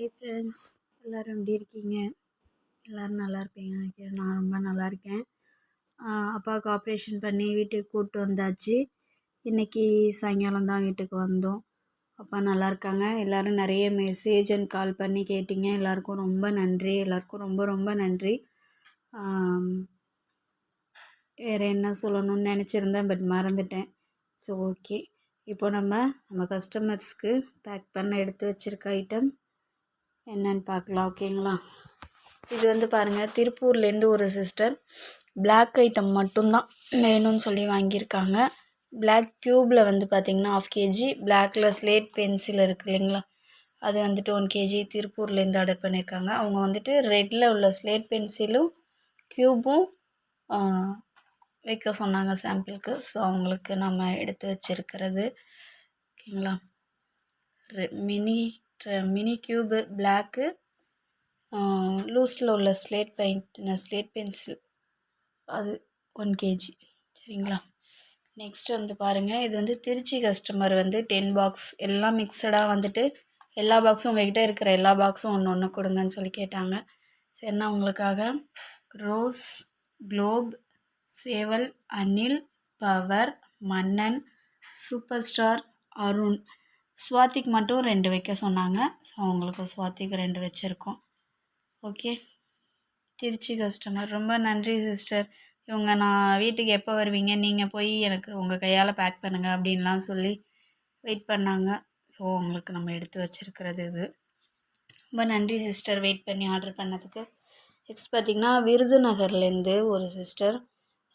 Hi friends, எல்லோரும் எப்படி இருக்கீங்க? எல்லோரும் நல்லா இருப்பீங்க நினைக்கிறேன். நான் ரொம்ப நல்லா இருக்கேன். அப்பாவுக்கு ஆப்ரேஷன் பண்ணி வீட்டுக்கு கூப்பிட்டு வந்தாச்சு. இன்றைக்கி சாயங்காலம் தான் வீட்டுக்கு வந்தோம். அப்பா நல்லா இருக்காங்க. எல்லோரும் நிறைய மெசேஜ் அண்ட் கால் பண்ணி கேட்டிங்க. எல்லாருக்கும் ரொம்ப நன்றி. எல்லாருக்கும் ரொம்ப ரொம்ப நன்றி. வேறு என்ன சொல்லணும்னு நினச்சிருந்தேன், பட் மறந்துட்டேன். ஸோ ஓகே, இப்போ நம்ம கஸ்டமர்ஸ்க்கு பேக் பண்ண எடுத்து வச்சுருக்க ஐட்டம் என்னன்னு பார்க்கலாம். ஓகேங்களா? இது பாருங்கள், திருப்பூர்லேருந்து ஒரு சிஸ்டர் பிளாக் ஐட்டம் மட்டும்தான் வேணும்னு சொல்லி வாங்கியிருக்காங்க. பிளாக் க்யூப்பில் பார்த்திங்கன்னா 1/2 kg, பிளாக்கில் ஸ்லேட் பென்சில் இருக்குது இல்லைங்களா, அது 1 kg திருப்பூர்லேருந்து ஆர்டர் பண்ணியிருக்காங்க. அவங்க ரெட்டில் உள்ள ஸ்லேட் பென்சிலும் க்யூப்பும் வைக்க சொன்னாங்க சாம்பிளுக்கு. ஸோ அவங்களுக்கு நம்ம எடுத்து வச்சுருக்கிறது. ஓகேங்களா? மினி க்யூபு பிளாக்கு, லூஸில் உள்ள ஸ்லேட் பென்சில் அது 1 kg. சரிங்களா? நெக்ஸ்ட் பாருங்கள், இது திருச்சி கஸ்டமர் 10 பாக்ஸ் எல்லாம் மிக்சடாக எல்லா பாக்ஸும் உங்கள்கிட்ட இருக்கிற எல்லா பாக்ஸும் ஒன்று ஒன்று கொடுங்கன்னு சொல்லி கேட்டாங்க. சரிண்ணா, உங்களுக்காக ரோஸ், குளோப், சேவல், அனில், பவர், மன்னன், சூப்பர் ஸ்டார், அருண், ஸ்வாதிக்கு மட்டும் 2 வைக்க சொன்னாங்க. ஸோ அவங்களுக்கு ஸ்வாதிக்கு 2 வச்சுருக்கோம். ஓகே, திருச்சி கஸ்டமர் ரொம்ப நன்றி சிஸ்டர். இவங்க நான் வீட்டுக்கு எப்போ வருவீங்க, நீங்கள் போய் எனக்கு உங்கள் கையால் பேக் பண்ணுங்கள் அப்படின்லாம் சொல்லி வெயிட் பண்ணாங்க. ஸோ உங்களுக்கு நம்ம எடுத்து வச்சுருக்கிறது இது. ரொம்ப நன்றி சிஸ்டர், வெயிட் பண்ணி ஆர்டர் பண்ணதுக்கு. நெக்ஸ்ட் பார்த்திங்கன்னா விருதுநகர்லேருந்து ஒரு சிஸ்டர்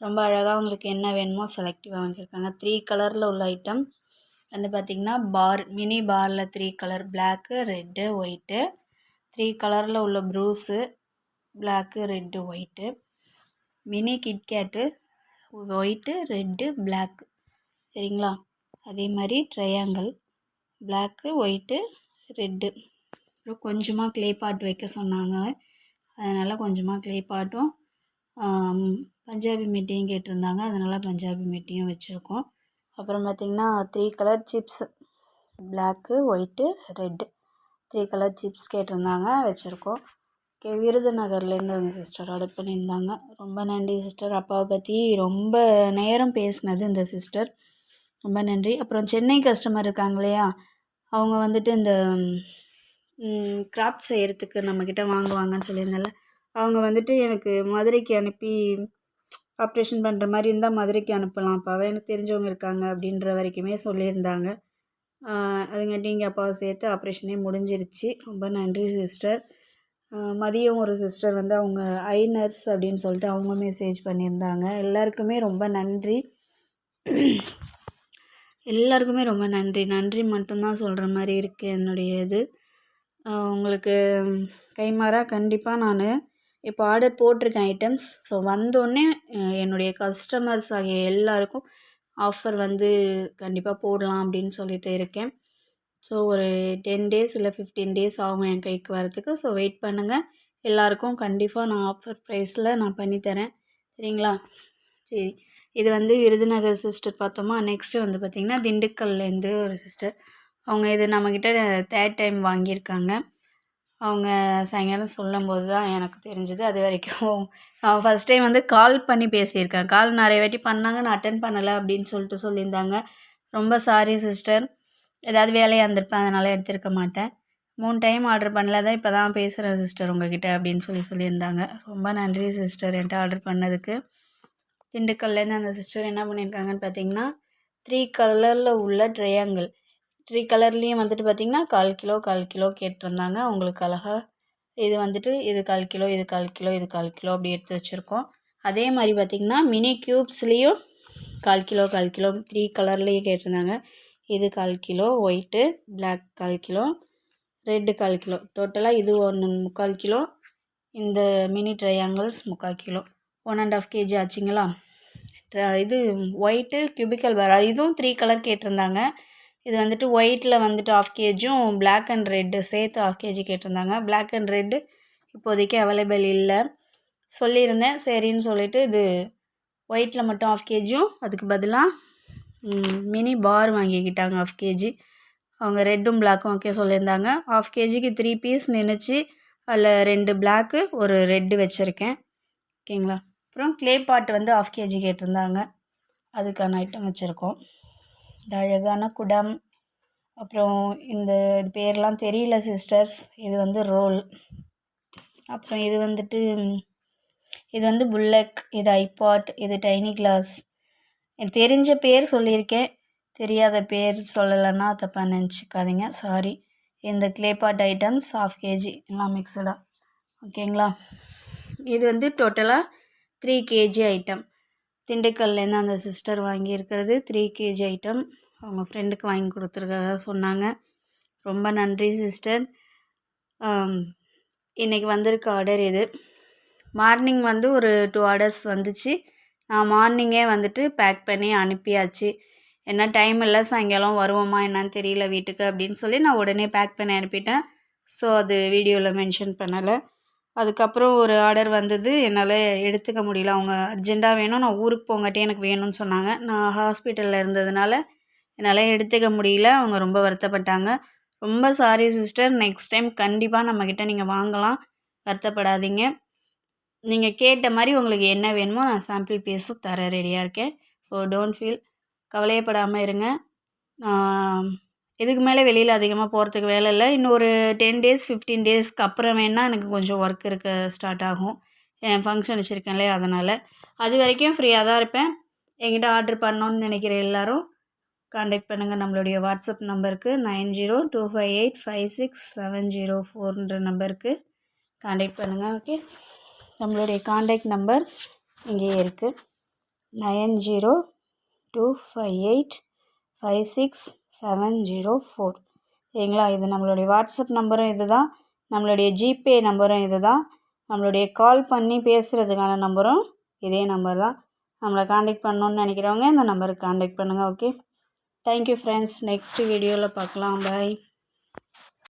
ரொம்ப அழகாக உங்களுக்கு என்ன வேணுமோ செலக்டிவாக வாங்கியிருக்காங்க. 3 கலரில் உள்ள ஐட்டம் பார்த்திங்கன்னா மினி பாரில் 3 கலர், பிளாக்கு, ரெட்டு, ஒயிட்டு. 3 கலரில் உள்ள ப்ரூஸு, black, red, white. Mini KitKat, white, red, black. சரிங்களா? அதே மாதிரி ட்ரையாங்கிள், பிளாக்கு, ஒயிட்டு, ரெட்டு. அப்புறம் கொஞ்சமாக க்ளே பாட் வைக்க சொன்னாங்க. அதனால் கொஞ்சமாக க்ளே பாட்டும் பஞ்சாபி மெட்டியும் கேட்டிருந்தாங்க. அதனால் பஞ்சாபி மெட்டியும் வச்சுருக்கோம். அப்புறம் பார்த்திங்கன்னா 3 colour chips, black, white, red. 3 colour chips கேட்டிருந்தாங்க, வச்சுருக்கோம். ஓகே, விருதுநகர்லேருந்து வந்து சிஸ்டர் ஆர்டர் பண்ணியிருந்தாங்க. ரொம்ப நன்றி சிஸ்டர். அப்பாவை பற்றி ரொம்ப நேரம் பேசினது இந்த சிஸ்டர், ரொம்ப நன்றி. அப்புறம் சென்னை கஸ்டமர் இருக்காங்க இல்லையா, அவங்க இந்த கிராஃப்ட் செய்கிறதுக்கு நம்மக்கிட்ட வாங்குவாங்கன்னு சொல்லியிருந்தால, அவங்க எனக்கு மதுரைக்கு அனுப்பி ஆப்ரேஷன் பண்ணுற மாதிரி இருந்தால் மதுரைக்கு அனுப்பலாம் அப்பாவை, எனக்கு தெரிஞ்சவங்க இருக்காங்க அப்படின்ற வரைக்குமே சொல்லியிருந்தாங்க. அதுங்காட்டி இங்கே அப்பாவை சேர்த்து ஆப்ரேஷனே முடிஞ்சிருச்சு. ரொம்ப நன்றி சிஸ்டர். மதியம் ஒரு சிஸ்டர் அவங்க ஐ நர்ஸ் அப்படின்னு சொல்லிட்டு அவங்க மெசேஜ் பண்ணியிருந்தாங்க. எல்லாருக்குமே ரொம்ப நன்றி. எல்லாருக்குமே ரொம்ப நன்றி. நன்றி மட்டும்தான் சொல்கிற மாதிரி இருக்குது என்னுடைய இது. உங்களுக்கு கைமாறாக கண்டிப்பாக நான் இப்போ ஆர்டர் போட்டிருக்கேன் ஐட்டம்ஸ். ஸோ வந்தோடனே என்னுடைய கஸ்டமர்ஸ் ஆகிய எல்லாருக்கும் ஆஃபர் கண்டிப்பாக போடலாம் அப்படின்னு சொல்லிட்டு இருக்கேன். ஸோ ஒரு 10 days இல்லை 15 days ஆகும் என் கைக்கு வரத்துக்கு. ஸோ வெயிட் பண்ணுங்கள். எல்லாருக்கும் கண்டிப்பாக நான் ஆஃபர் ப்ரைஸில் நான் பண்ணித்தரேன். சரிங்களா? சரி, இது விருதுநகர் சிஸ்டர் பார்த்தோமா. நெக்ஸ்ட்டு பார்த்திங்கன்னா திண்டுக்கல்லேருந்து ஒரு சிஸ்டர், அவங்க இது நம்மக்கிட்ட 3rd டைம் வாங்கியிருக்காங்க. அவங்க சாயங்காலம் சொல்லும்போது தான் எனக்கு தெரிஞ்சது. அது வரைக்கும் நான் ஃபஸ்ட் டைம் கால் பண்ணி பேசியிருக்கேன். கால் நிறைய வாட்டி பண்ணாங்க, நான் அட்டன் பண்ணலை அப்படின்னு சொல்லியிருந்தாங்க. ரொம்ப சாரி சிஸ்டர், ஏதாவது வேலையாக இருந்திருப்பேன், அதனால் எடுத்திருக்க மாட்டேன். 3 டைம் ஆர்டர் பண்ணல தான், இப்போ தான் பேசுகிறேன் சிஸ்டர் உங்ககிட்ட அப்படின்னு சொல்லியிருந்தாங்க. ரொம்ப நன்றி சிஸ்டர் என்கிட்ட ஆர்டர் பண்ணதுக்கு. திண்டுக்கல்லேருந்து அந்த சிஸ்டர் என்ன பண்ணியிருக்காங்கன்னு பார்த்தீங்கன்னா 3 கலரில் உள்ள ட்ரையாங்கிள், 3 கலர்லேயும் பார்த்திங்கன்னா 1/4 கிலோ 1/4 கிலோ கேட்டிருந்தாங்க. உங்களுக்கு அழகாக இது இது 1/4 கிலோ, இது 1/4 கிலோ, இது 1/4 கிலோ அப்படி எடுத்து வச்சுருக்கோம். அதே மாதிரி பார்த்திங்கன்னா மினி க்யூப்ஸ்லேயும் 1/4 கிலோ 1/4 கிலோ 3 கலர்லேயும் கேட்டிருந்தாங்க. இது 1/4 kilo, white, black 1/4 kilo, red 1/4 kilo, டோட்டலாக இது 1/4 கிலோ. இந்த மினி ட்ரையாங்கிள்ஸ் 3/4 கிலோ, 1.5 kg ஆச்சுங்களா. இது ஒயிட்டு கியூபிக்கல் பார், இதுவும் 3 கலர் கேட்டிருந்தாங்க. இது ஒயிட்டில் 1/2 kgயும் பிளாக் அண்ட் ரெட்டு சேர்த்து 1/2 kg கேட்டிருந்தாங்க. பிளாக் அண்ட் ரெட்டு இப்போதைக்கு அவைலபிள் இல்லை சொல்லியிருந்தேன். சரின்னு சொல்லிவிட்டு இது ஒயிட்டில் மட்டும் 1/2 kgயும் அதுக்கு பதிலாக மினி பார் வாங்கிக்கிட்டாங்க 1/2 kg. அவங்க ரெட்டும் பிளாக்கும் ஓகே சொல்லியிருந்தாங்க. 1/2 kgக்கு 3 பீஸ் நின்றுச்சு. அதில் 2 பிளாக்கு ஒரு ரெட்டு வச்சுருக்கேன். ஓகேங்களா. அப்புறம் க்ளே பாட் வந்து 1/2 kg கேட்டிருந்தாங்க. அதுக்கான ஐட்டம் வச்சுருக்கோம். இந்த அழகான குடம், அப்புறம் இந்த இது பேர்லாம் தெரியல சிஸ்டர்ஸ். இது வந்து ரோல். அப்புறம் இது வந்துட்டு இது வந்து புல்லக், இது ஐபாட், இது டைனி கிளாஸ். எனக்கு தெரிஞ்ச பேர் சொல்லியிருக்கேன், தெரியாத பேர் சொல்லலைன்னா தப்பாக நினச்சிக்காதீங்க, சாரி. இந்த க்ளே பாட் ஐட்டம்ஸ் 1/2 kg எல்லாம் மிக்சடாக. ஓகேங்களா. இது வந்து டோட்டலாக 3 kg ஐட்டம். திண்டுக்கல்லேருந்து அந்த சிஸ்டர் வாங்கியிருக்கிறது 3 kg ஐட்டம். அவங்க ஃப்ரெண்டுக்கு வாங்கி கொடுத்துருக்கதா சொன்னாங்க. ரொம்ப நன்றி சிஸ்டர். இன்றைக்கி வந்திருக்க ஆர்டர் இது. மார்னிங் வந்து ஒரு 2 ஆர்டர்ஸ் வந்துச்சு. நான் மார்னிங்கே வந்துட்டு பேக் பண்ணி அனுப்பியாச்சு. என்ன டைம் இல்லை, சாயங்காலம் வருவோமா என்னன்னு தெரியல வீட்டுக்கு அப்படின்னு சொல்லி நான் உடனே பேக் பண்ணி அனுப்பிட்டேன். ஸோ அது வீடியோவில் மென்ஷன் பண்ணலை. அதுக்கப்புறம் ஒரு ஆர்டர் வந்தது, என்னால் எடுத்துக்க முடியல. அவங்க அர்ஜெண்ட்டாக வேணும், நான் ஊருக்கு போங்காட்டி எனக்கு வேணும்னு சொன்னாங்க. நான் ஹாஸ்பிட்டலில் இருந்ததுனால என்னால் எடுத்துக்க முடியல. அவங்க ரொம்ப வருத்தப்பட்டாங்க. ரொம்ப சாரி சிஸ்டர். நெக்ஸ்ட் டைம் கண்டிப்பாக நம்மக்கிட்ட நீங்கள் வாங்கலாம், வருத்தப்படாதீங்க. நீங்கள் கேட்ட மாதிரி உங்களுக்கு என்ன வேணுமோ நான் சாம்பிள் பீஸும் தர ரெடியாக இருக்கேன். ஸோ டோன்ட் ஃபீல், கவலையப்படாமல் இருங்க. இதுக்கு மேலே வெளியில் அதிகமாக போகிறதுக்கு வேலை இல்லை. இன்னும் ஒரு 10 days 15 டேஸ்க்கு அப்புறம் வேணால் எனக்கு கொஞ்சம் ஒர்க் இருக்க ஸ்டார்ட் ஆகும். என் ஃபங்க்ஷன் வச்சுருக்கேன் இல்லையா, அதனால். அது வரைக்கும் ஃப்ரீயாக தான் இருப்பேன். என்கிட்ட ஆர்டர் பண்ணணுன்னு நினைக்கிற எல்லோரும் காண்டாக்ட் பண்ணுங்கள் நம்மளுடைய வாட்ஸ்அப் நம்பருக்கு 9025856704 நம்பருக்கு காண்டாக்ட் பண்ணுங்கள். ஓகே, நம்மளுடைய காண்டாக்ட் நம்பர் இங்கேயே இருக்குது, 9025856704. சரிங்களா. இது நம்மளுடைய வாட்ஸ்அப் நம்பரும் இது தான், நம்மளுடைய ஜிபே நம்பரும் இது தான், நம்மளுடைய கால் பண்ணி பேசுகிறதுக்கான நம்பரும் இதே நம்பர் தான். நம்மளை காண்டாக்ட் பண்ணணுன்னு நினைக்கிறவங்க இந்த நம்பருக்கு காண்டாக்ட் பண்ணுங்கள். Okay, thank you friends. நெக்ஸ்ட் வீடியோவில் பார்க்கலாம். பாய்.